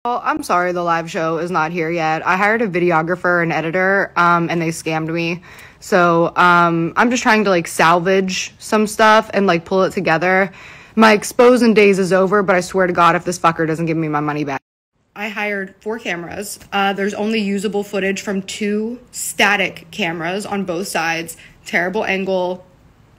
Well, I'm sorry the live show is not here yet. I hired a videographer and editor, and they scammed me. So, I'm just trying to, like, salvage some stuff and, like, pull it together. My exposing days is over, but I swear to God, if this fucker doesn't give me my money back. I hired 4 cameras. There's only usable footage from 2 static cameras on both sides. Terrible angle.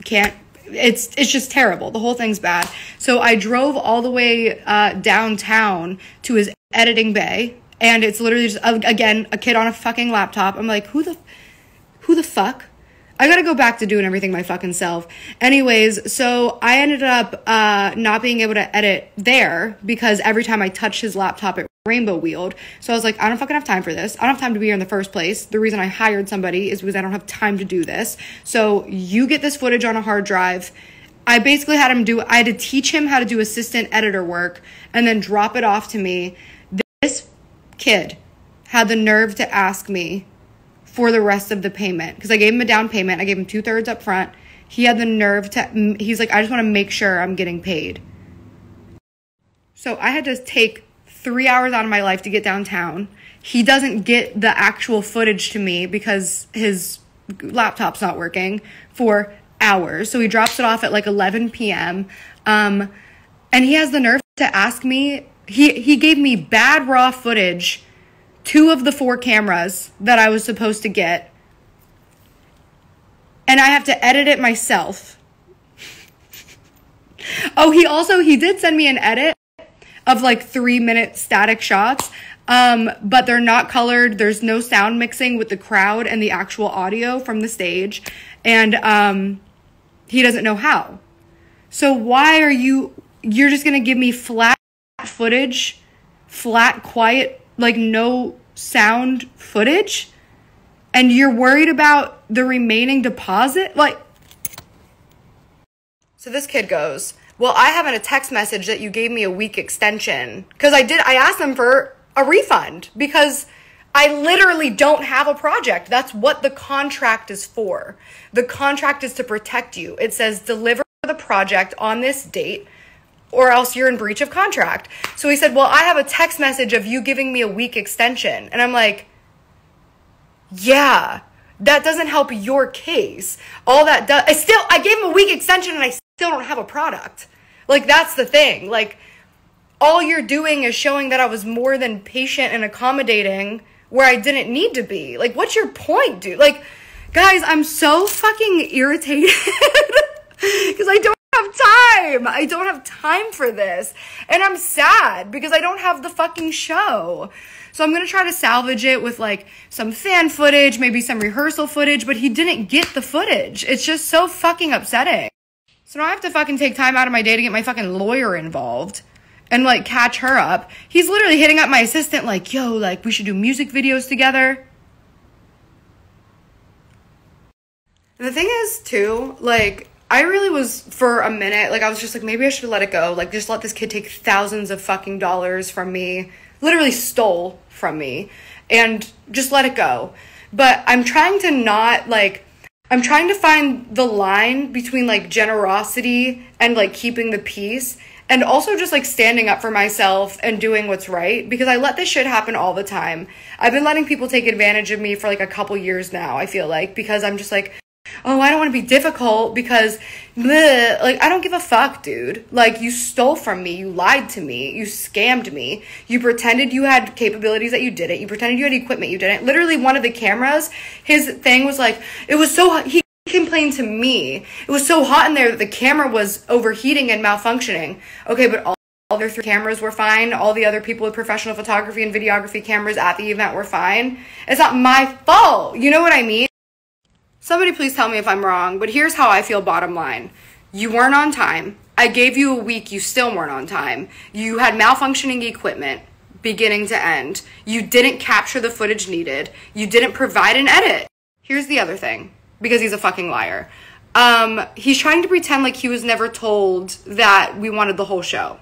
It's just terrible. The whole thing's bad. So I drove all the way downtown to his editing bay, and it's literally just, again, a kid on a fucking laptop. I'm like, who the fuck? I gotta go back to doing everything my fucking self. Anyways, so I ended up not being able to edit there because every time I touched his laptop, it rainbow wheeled. So I was like, I don't fucking have time for this. I don't have time to be here in the first place. The reason I hired somebody is because I don't have time to do this. So you get this footage on a hard drive. I basically had to teach him how to do assistant editor work and then drop it off to me. This kid had the nerve to ask me for the rest of the payment because I gave him a down payment. I gave him 2/3 up front. He had the nerve he's like, I just want to make sure I'm getting paid. So I had to take 3 hours out of my life to get downtown. He doesn't get the actual footage to me because his laptop's not working for hours. So he drops it off at like 11 p.m. And he has the nerve to ask me, he gave me bad raw footage, 2 of the 4 cameras that I was supposed to get. And I have to edit it myself. Oh, he did send me an edit of like 3-minute static shots, but they're not colored. There's no sound mixing with the crowd and the actual audio from the stage, and he doesn't know how. So why are you're just gonna give me flat footage, flat, quiet, like no sound footage, and you're worried about the remaining deposit? Like, so this kid goes, well, I have in a text message that you gave me a week extension. Because I asked them for a refund because I literally don't have a project. That's what the contract is for. The contract is to protect you. It says deliver the project on this date or else you're in breach of contract. So he said, well, I have a text message of you giving me a week extension. And I'm like, yeah, that doesn't help your case. All that does, I gave him a week extension and I still don't have a product. Like, that's the thing. Like, all you're doing is showing that I was more than patient and accommodating where I didn't need to be. Like, what's your point, dude? Like, guys, I'm so fucking irritated because I don't have time. I don't have time for this. And I'm sad because I don't have the fucking show. So I'm going to try to salvage it with like some fan footage, maybe some rehearsal footage, but he didn't get the footage. It's just so fucking upsetting. So now I have to fucking take time out of my day to get my fucking lawyer involved and like catch her up. He's literally hitting up my assistant like, yo, like we should do music videos together. And the thing is too, like I really was for a minute, like I was just like, maybe I should let it go. Like just let this kid take thousands of fucking dollars from me, literally stole from me, and just let it go. But I'm trying to not like, I'm trying to find the line between like generosity and like keeping the peace and also just like standing up for myself and doing what's right because I let this shit happen all the time. I've been letting people take advantage of me for like a couple years now, I feel like, because I'm just like, oh, I don't want to be difficult because bleh. Like I don't give a fuck, dude. Like you stole from me, you lied to me, you scammed me, you pretended you had capabilities that you didn't, you pretended you had equipment you didn't. Literally one of the cameras, his thing was like, it was so hot. He complained to me it was so hot in there that the camera was overheating and malfunctioning. Okay, but all their 3 cameras were fine. All the other people with professional photography and videography cameras at the event were fine. It's not my fault, you know what I mean? Somebody please tell me if I'm wrong, but here's how I feel bottom line. You weren't on time. I gave you a week, you still weren't on time. You had malfunctioning equipment beginning to end. You didn't capture the footage needed. You didn't provide an edit. Here's the other thing, because he's a fucking liar. He's trying to pretend like he was never told that we wanted the whole show.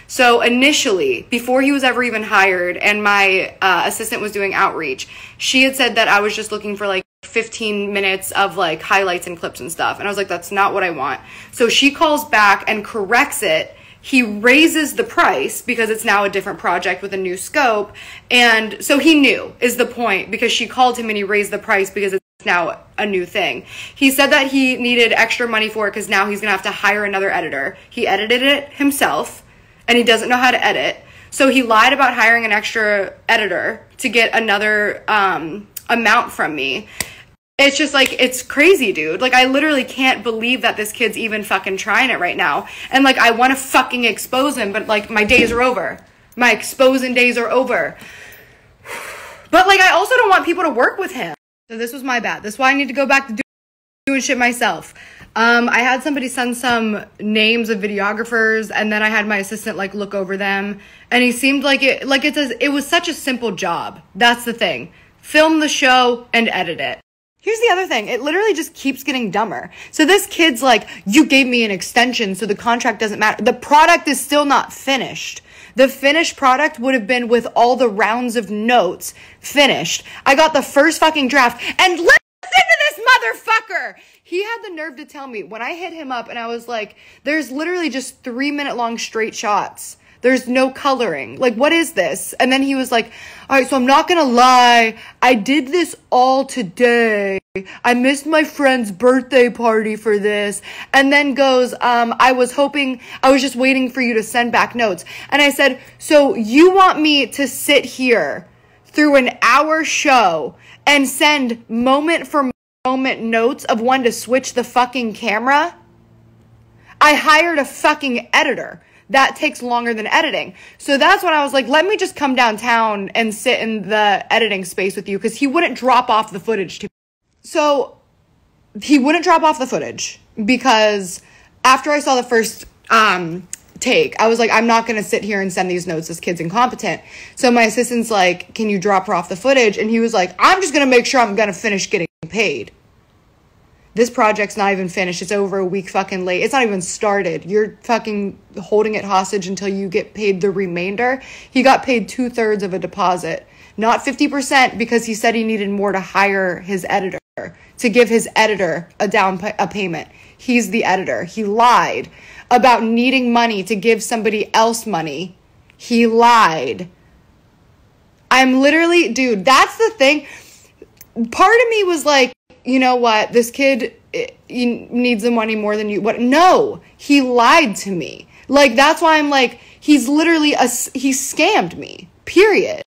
So initially, before he was ever even hired and my assistant was doing outreach, she had said that I was just looking for like 15 minutes of like highlights and clips and stuff. And I was like, that's not what I want. So she calls back and corrects it he raises the price because it's now a different project with a new scope. And so he knew, is the point, because she called him and he raised the price because it's now a new thing. He said that he needed extra money for it because now he's gonna have to hire another editor. He edited it himself and he doesn't know how to edit. So he lied about hiring an extra editor to get another amount from me. It's just like, it's crazy, dude. Like, I literally can't believe that this kid's even fucking trying it right now. And like, I want to fucking expose him, but like, my days are over. My exposing days are over. But like, I also don't want people to work with him. So this was my bad. This is why I need to go back to doing shit myself. I had somebody send some names of videographers, and then I had my assistant like look over them, and he seemed like it was such a simple job. That's the thing. Film the show and edit it. Here's the other thing. It literally just keeps getting dumber. So this kid's like, you gave me an extension, so the contract doesn't matter. The product is still not finished. The finished product would have been with all the rounds of notes finished. I got the first fucking draft, and listen to this motherfucker. He had the nerve to tell me when I hit him up and I was like, there's literally just 3-minute long straight shots. There's no coloring. Like, what is this? And then he was like, all right, so I'm not gonna lie. I did this all today. I missed my friend's birthday party for this. And then goes, I was just waiting for you to send back notes. And I said, so you want me to sit here through an hour show and send moment for moment notes of when to switch the fucking camera? I hired a fucking editor. That takes longer than editing. So that's when I was like, let me just come downtown and sit in the editing space with you, because he wouldn't drop off the footage to me. So he wouldn't drop off the footage because after I saw the first take, I was like, I'm not going to sit here and send these notes. This kid's incompetent. So my assistant's like, can you drop her off the footage? And he was like, I'm just going to make sure I'm going to finish getting paid. This project's not even finished. It's over a week fucking late. It's not even started. You're fucking holding it hostage until you get paid the remainder. He got paid 2/3 of a deposit, not 50%, because he said he needed more to hire his editor, to give his editor a payment. He's the editor. He lied about needing money to give somebody else money. He lied. I'm literally, dude, that's the thing. Part of me was like, you know what, this kid needs the money more than you. What? No, he lied to me. Like, that's why I'm like, he's literally he scammed me, period.